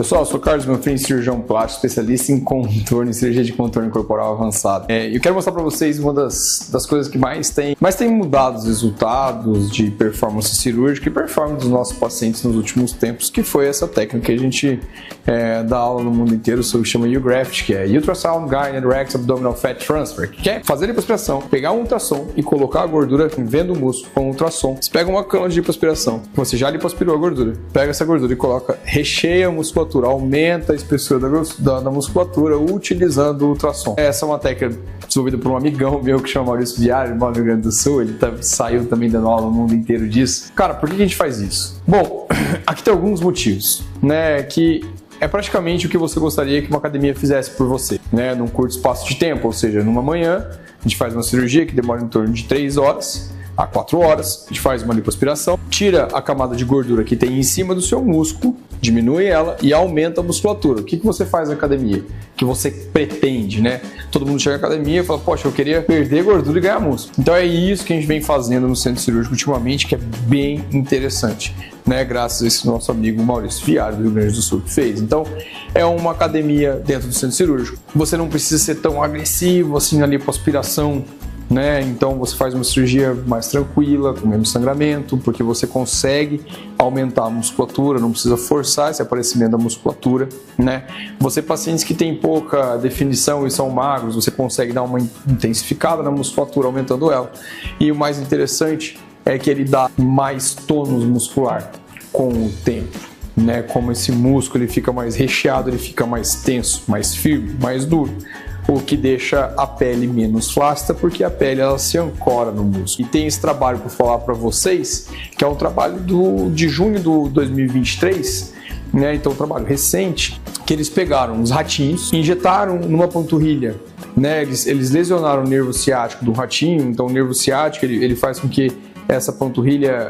Pessoal, eu sou Carlos Manfrim, cirurgião plástico, especialista em contorno e cirurgia de contorno corporal avançado. Eu quero mostrar para vocês uma das coisas que mais tem mudado os resultados de performance cirúrgica e performance dos nossos pacientes nos últimos tempos, que foi essa técnica que a gente dá aula no mundo inteiro sobre, chama UGraft, que é Ultrasound Guided Rex Abdominal Fat Transfer, que é fazer lipoaspiração, pegar um ultrassom e colocar a gordura vendo o músculo com ultrassom. Você pega uma cama de lipoaspiração, você já lipoaspirou a gordura, pega essa gordura e coloca, recheia a musculatura, aumenta a espessura da musculatura utilizando o ultrassom. Essa é uma técnica desenvolvida por um amigão meu que chama Maurício Viário, no Rio Grande do Sul. Ele saiu também dando aula no mundo inteiro disso. Cara, por que a gente faz isso? Bom, aqui tem alguns motivos, né? Que é praticamente o que você gostaria que uma academia fizesse por você, né? Num curto espaço de tempo, ou seja, numa manhã, a gente faz uma cirurgia que demora em torno de 3 horas a 4 horas, a gente faz uma lipoaspiração, tira a camada de gordura que tem em cima do seu músculo, diminui ela e aumenta a musculatura. O que você faz na academia? O que você pretende, né? Todo mundo chega na academia e fala, poxa, eu queria perder gordura e ganhar músculo. Então é isso que a gente vem fazendo no centro cirúrgico ultimamente, que é bem interessante, né? Graças a esse nosso amigo Maurício Viário, do Rio Grande do Sul, que fez. Então é uma academia dentro do centro cirúrgico. Você não precisa ser tão agressivo assim na lipoaspiração, né? Então você faz uma cirurgia mais tranquila, com menos sangramento, porque você consegue aumentar a musculatura, não precisa forçar esse aparecimento da musculatura, né? Você, pacientes que têm pouca definição e são magros, você consegue dar uma intensificada na musculatura, aumentando ela. E o mais interessante é que ele dá mais tônus muscular com o tempo, né? Como esse músculo ele fica mais recheado, ele fica mais tenso, mais firme, mais duro, o que deixa a pele menos flácida, porque a pele ela se ancora no músculo. E tem esse trabalho para falar para vocês, que é um trabalho de junho de 2023, né? Então um trabalho recente, que eles pegaram os ratinhos, injetaram numa panturrilha, né? Eles lesionaram o nervo ciático do ratinho. Então o nervo ciático ele faz com que essa panturrilha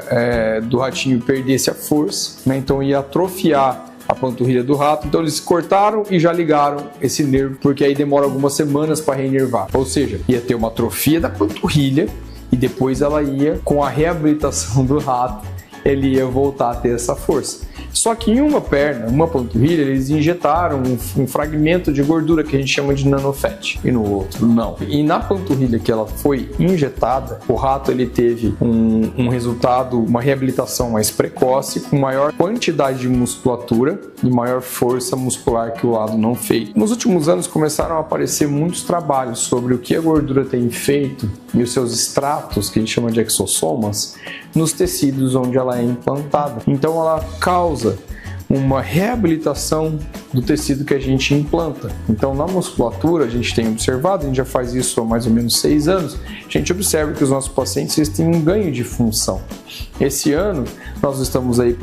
do ratinho perdesse a força, né? Então ia atrofiar a panturrilha do rato, então eles cortaram e já ligaram esse nervo, porque aí demora algumas semanas para reinervar, ou seja, ia ter uma atrofia da panturrilha e depois ela ia, com a reabilitação do rato, ele ia voltar a ter essa força. Só que em uma perna, uma panturrilha, eles injetaram um fragmento de gordura que a gente chama de nanofat, e no outro não. E na panturrilha que ela foi injetada, o rato ele teve um resultado, uma reabilitação mais precoce, com maior quantidade de musculatura e maior força muscular que o lado não feito. Nos últimos anos começaram a aparecer muitos trabalhos sobre o que a gordura tem feito e os seus estratos, que a gente chama de exossomas, nos tecidos onde ela é implantada. Então ela causa uma reabilitação do tecido que a gente implanta. Então na musculatura a gente tem observado, a gente já faz isso há mais ou menos 6 anos, a gente observa que os nossos pacientes eles têm um ganho de função. Esse ano nós estamos aí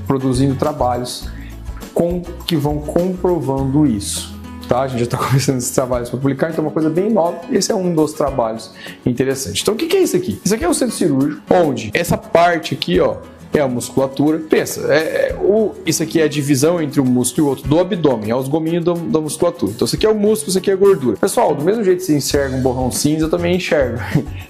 produzindo trabalhos que vão comprovando isso. Tá? A gente já está começando esses trabalhos para publicar, então é uma coisa bem nova. Esse é um dos trabalhos interessantes. Então o que é isso aqui? Isso aqui é um centro cirúrgico, onde essa parte aqui, ó, é a musculatura. Pensa, isso aqui é a divisão entre um músculo e o outro do abdômen, é os gominhos da musculatura. Então isso aqui é o músculo, isso aqui é a gordura. Pessoal, do mesmo jeito que você enxerga um borrão cinza, eu também enxergo.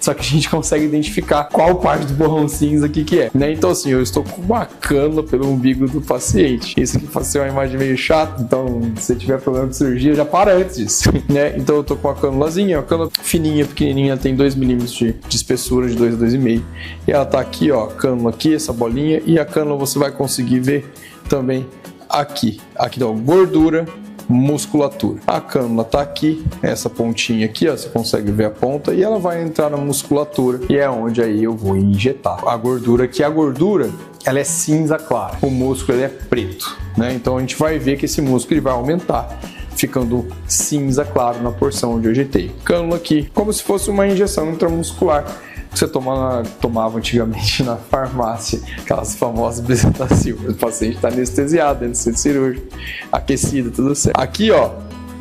Só que a gente consegue identificar qual parte do borrão cinza aqui que é, né? Então assim, eu estou com uma cânula pelo umbigo do paciente. Isso aqui pode ser uma imagem meio chata, então se você tiver problema com cirurgia, já para antes disso, né? Então eu tô com uma cânulazinha, uma cânula fininha, pequenininha, tem 2 milímetros de espessura, de 2 a 2,5. E ela tá aqui, ó, cânula aqui, essa bolinha, e a cânula você vai conseguir ver também aqui dá gordura, musculatura. A cânula tá aqui, essa pontinha aqui, ó, você consegue ver a ponta, e ela vai entrar na musculatura, e é onde aí eu vou injetar a gordura, que a gordura ela é cinza clara, o músculo ele é preto, né? Então a gente vai ver que esse músculo ele vai aumentar, ficando cinza claro na porção onde eu injetei. Cânula aqui, como se fosse uma injeção intramuscular que você tomava antigamente na farmácia, aquelas famosas Bezetacil. O paciente está anestesiado dentro do centro cirúrgico, aquecido, tudo certo. Aqui, ó,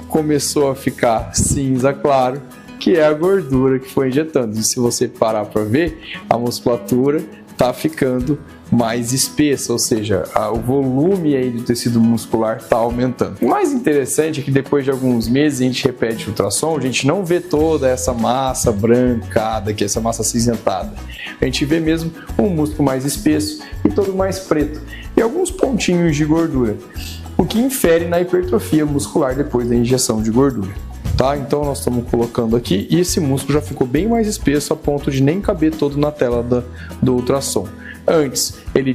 começou a ficar cinza claro, que é a gordura que foi injetando. E se você parar para ver, a musculatura está ficando mais espessa, ou seja, o volume aí do tecido muscular está aumentando. O mais interessante é que depois de alguns meses a gente repete o ultrassom, a gente não vê toda essa massa brancada, que é essa massa acinzentada. A gente vê mesmo um músculo mais espesso e todo mais preto e alguns pontinhos de gordura. o que infere na hipertrofia muscular depois da injeção de gordura. Tá? Então nós estamos colocando aqui e esse músculo já ficou bem mais espesso a ponto de nem caber todo na tela do ultrassom. Antes ele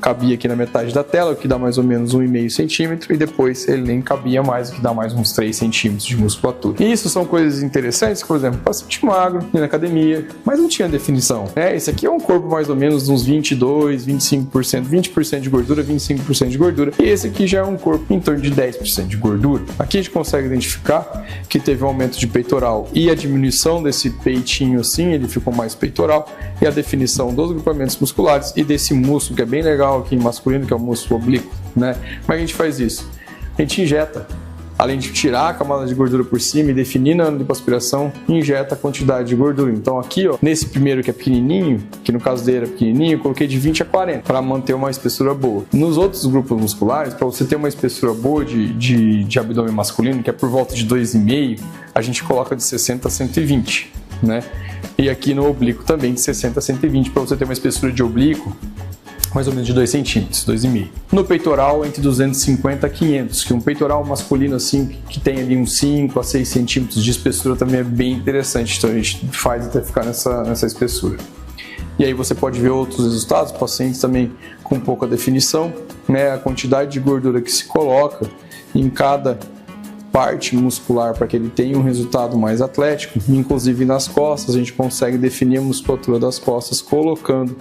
cabia aqui na metade da tela, o que dá mais ou menos 1,5 centímetro, e depois ele nem cabia mais, o que dá mais uns 3 centímetros de musculatura. E isso são coisas interessantes, por exemplo, paciente magro, na academia, mas não tinha definição. Esse aqui é um corpo mais ou menos uns 22, 25%, 20% de gordura, 25% de gordura, e esse aqui já é um corpo em torno de 10% de gordura. Aqui a gente consegue identificar que teve um aumento de peitoral e a diminuição desse peitinho assim, ele ficou mais peitoral, e a definição dos grupamentos musculares e desse músculo que é bem legal aqui em masculino, que é o músculo oblíquo, né? Como é que a gente faz isso? A gente injeta, além de tirar a camada de gordura por cima e definir na lipoaspiração, injeta a quantidade de gordura. Então aqui, ó, nesse primeiro que é pequenininho, que no caso dele era pequenininho, eu coloquei de 20 a 40 para manter uma espessura boa. Nos outros grupos musculares, para você ter uma espessura boa de abdômen masculino, que é por volta de 2,5, a gente coloca de 60 a 120, né? E aqui no oblíquo também de 60 a 120, para você ter uma espessura de oblíquo mais ou menos de 2 centímetros, 2,5. No peitoral, entre 250 a 500, que um peitoral masculino assim, que tem ali uns 5 a 6 centímetros de espessura também é bem interessante, então a gente faz até ficar nessa espessura. E aí você pode ver outros resultados, pacientes também com pouca definição, né, a quantidade de gordura que se coloca em cada parte muscular para que ele tenha um resultado mais atlético. Inclusive nas costas a gente consegue definir a musculatura das costas colocando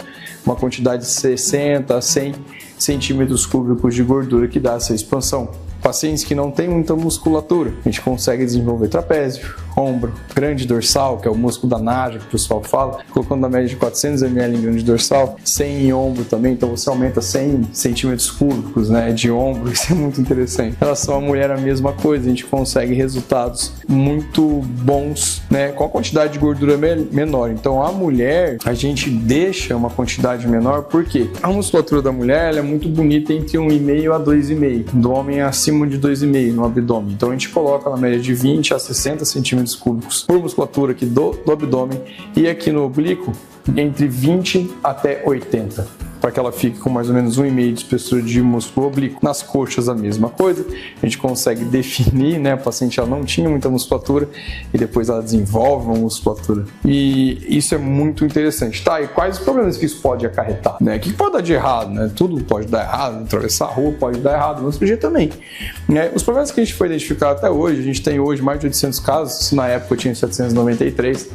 uma quantidade de 60 a 100 centímetros cúbicos de gordura que dá essa expansão. Pacientes que não têm muita musculatura, a gente consegue desenvolver trapézio, ombro, grande dorsal, que é o músculo da naja que o pessoal fala, colocando na média de 400 ml em grande dorsal, 100 em ombro também, então você aumenta 100 centímetros cúbicos, né, de ombro, isso é muito interessante. Em relação à mulher, a mesma coisa, a gente consegue resultados muito bons, né, com a quantidade de gordura menor. Então a mulher, a gente deixa uma quantidade menor, porque a musculatura da mulher ela é muito bonita entre 1,5 a 2,5, do homem é acima de 2,5 no abdômen. Então a gente coloca na média de 20 a 60 centímetros cúbicos por musculatura aqui do abdômen, e aqui no oblíquo entre 20 até 80, para que ela fique com mais ou menos 1,5 de espessura de músculo oblíquo. Nas coxas a mesma coisa, a gente consegue definir, né, a paciente ela não tinha muita musculatura e depois ela desenvolve uma musculatura. E isso é muito interessante. Tá, e quais os problemas que isso pode acarretar? Né? O que pode dar de errado? Né? Tudo pode dar errado, atravessar a rua pode dar errado, no cirurgia também. Né? Os problemas que a gente foi identificar até hoje, a gente tem hoje mais de 800 casos, na época eu tinha 793,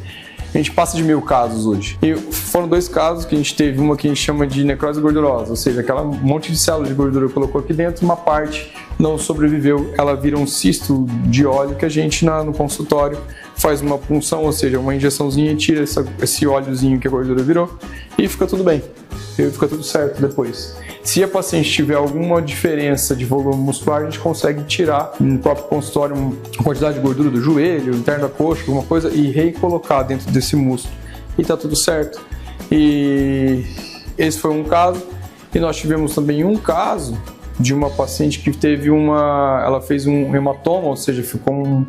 a gente passa de 1000 casos hoje. E foram 2 casos que a gente teve, uma que a gente chama de necrose gordurosa, ou seja, aquela monte de células de gordura que colocou aqui dentro, uma parte não sobreviveu, ela vira um cisto de óleo que a gente no consultório faz uma punção, ou seja, uma injeçãozinha e tira esse óleozinho que a gordura virou e fica tudo bem, e fica tudo certo depois. Se a paciente tiver alguma diferença de volume muscular, a gente consegue tirar no próprio consultório uma quantidade de gordura do joelho, interno da coxa, alguma coisa, e recolocar dentro desse músculo. E tá tudo certo. E esse foi um caso. E nós tivemos também um caso de uma paciente que teve ela fez um hematoma, ou seja, ficou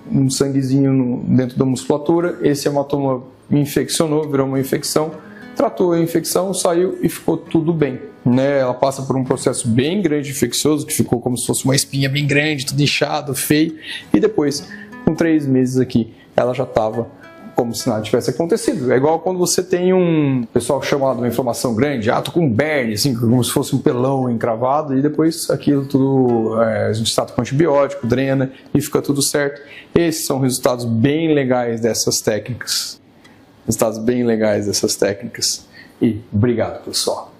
um sanguezinho dentro da musculatura. Esse hematoma infeccionou, virou uma infecção. Tratou a infecção, saiu e ficou tudo bem. Né? Ela passa por um processo bem grande infeccioso, que ficou como se fosse uma espinha bem grande, tudo inchado, feio, e depois, com 3 meses aqui, ela já estava como se nada tivesse acontecido. É igual quando você tem o pessoal chama de uma inflamação grande, tô com um burn, assim, como se fosse um pelão encravado, e depois aquilo tudo, a gente trata com antibiótico, drena e fica tudo certo. Esses são resultados bem legais dessas técnicas. E obrigado, pessoal.